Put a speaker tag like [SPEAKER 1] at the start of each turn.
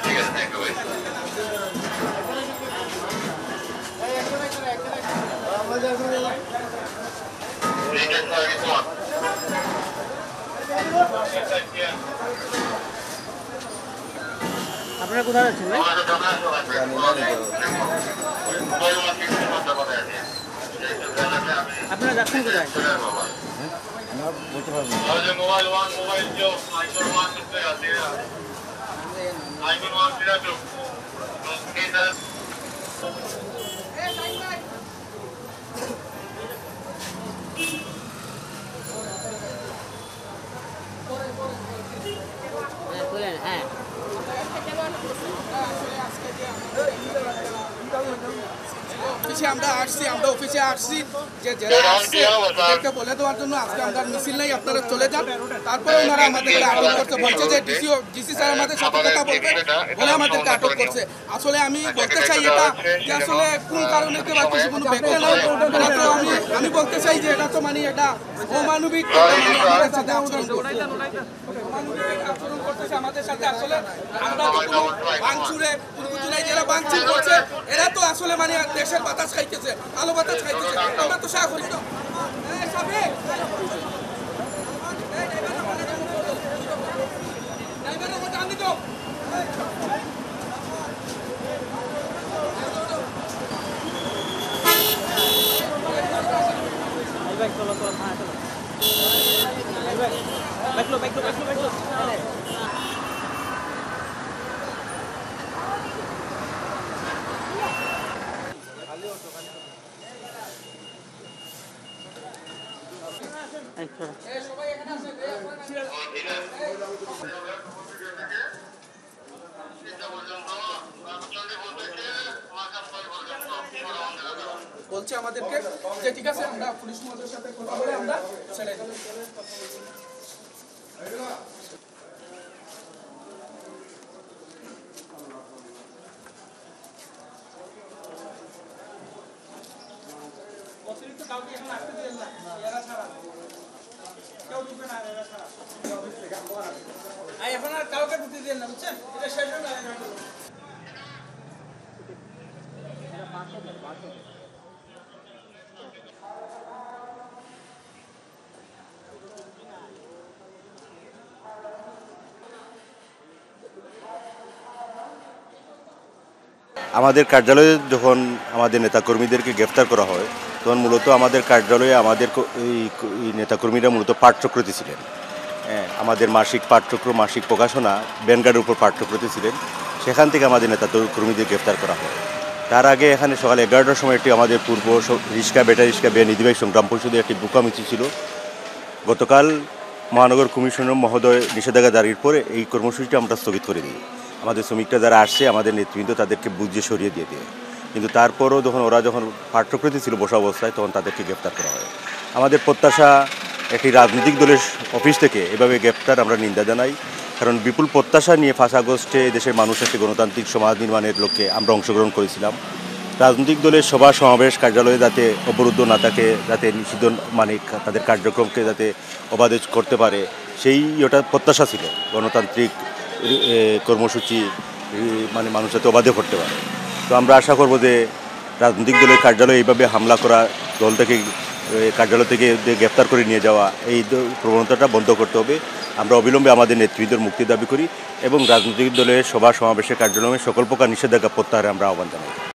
[SPEAKER 1] ঠিক আছে, thank you ভাই।
[SPEAKER 2] আপনারা কোথায় যাচ্ছেন ভাই? আপনারা যাচ্ছেন কোথায়?
[SPEAKER 1] মোবাইল ওয়ান মোবাইল
[SPEAKER 2] হ্যাঁ
[SPEAKER 3] অফিসে আমরা আসছি যে যারা আসছে তাদেরকে বলে দেওয়ার জন্য আজকে আমরা মিছিল নেই, আপনারা চলে যান। তারপরে ওনারা আমাদেরকে আটক করছে, বলছে যে ডিসি স্যার আমাদের সাথে কথা বলবে বলে আমাদেরকে আটক করছে। আসলে আমি বলতে চাই এটা যে আসলে কোন কারণে কেউ কিছু কোনো ব্যাখ্যা নাই। আমি বলতে চাই যে এটা তো মানে এটা অমানবিক আমাদের সাথে আচরণ করতেছে আমাদের সাথে। আসলে আমরা তো কোনো ভাঙচুরে যারা ভাঙচুর করছে এরা তো আসলে মানে দেশের বাতাস খাইতেছে, আলো বাতাস খাইতেছে। আমরা তো সাহস করি না। বলছে আমাদেরকে যে ঠিক আছে আমরা পুলিশ মহোদয়ের সাথে কথা বলে আমরা ছেড়ে দেব। অতিরিক্ত কাউকে এখন আসতে দিলেন না, এরা ছাড়া কেউ ঢুকবে না, এরা ছাড়া এখন আর কাউকে ঢুকতে দিলেন না, বুঝছেন? এটা শেষ হয়ে গেল।
[SPEAKER 4] আমাদের কার্যালয়ে যখন আমাদের নেতাকর্মীদেরকে গ্রেফতার করা হয় তখন মূলত আমাদের কার্যালয়ে আমাদের এই নেতাকর্মীরা মূলত পাঠচক্রতে ছিলেন। আমাদের মাসিক পাঠচক্র, মাসিক প্রকাশনা ব্যানগার্ডের উপর পাঠচক্রতে ছিলেন। সেখান থেকে আমাদের নেতাকর্মীদের গ্রেফতার করা হয়। তার আগে এখানে সকাল 11টার সময় একটি আমাদের পূর্ব রিক্সা, ব্যাটারি রিক্সা ব্যান ইদিবাই সংগ্রাম পরিষদের একটি বুকা মিছিল ছিল। গতকাল মহানগর কমিশনার মহোদয় নিষেধাজ্ঞা জারির পরে এই কর্মসূচিটি আমরা স্থগিত করে দিই। আমাদের শ্রমিকরা যারা আসছে, আমাদের নেতৃবৃন্দ তাদেরকে বুঝিয়ে সরিয়ে দিয়ে দেয়। কিন্তু তারপরও ওরা যখন পাঠচক্রতে ছিল বসা অবস্থায় তখন তাদেরকে গ্রেপ্তার করা হয়। আমাদের প্রত্যাশা একটি রাজনৈতিক দলের অফিস থেকে এভাবে গ্রেপ্তার আমরা নিন্দা জানাই। কারণ বিপুল প্রত্যাশা নিয়ে 5 আগস্টে দেশের মানুষের একটি গণতান্ত্রিক সমাজ নির্মাণের লক্ষ্যে আমরা অংশগ্রহণ করেছিলাম। রাজনৈতিক দলের সভা সমাবেশ কার্যালয়ে যাতে অবরুদ্ধ না থাকে, যাতে নিষিদ্ধ মানে তাদের কার্যক্রমকে যাতে অবাধে করতে পারে, সেই ওটা প্রত্যাশা ছিল। গণতান্ত্রিক কর্মসূচি মানে মানুষ যাতে অবাধে করতে পারে। তো আমরা আশা করব যে রাজনৈতিক দলের কার্যালয়ে এইভাবে হামলা করা, দল থেকে কার্যালয় থেকে গ্রেপ্তার করে নিয়ে যাওয়া, এই প্রবণতাটা বন্ধ করতে হবে। আমরা অবিলম্বে আমাদের নেতৃবৃন্দের মুক্তি দাবি করি এবং রাজনৈতিক দলের সভা সমাবেশের কার্যক্রমে সকল প্রকার নিষেধাজ্ঞা প্রত্যাহারে আমরা আহ্বান জানাই।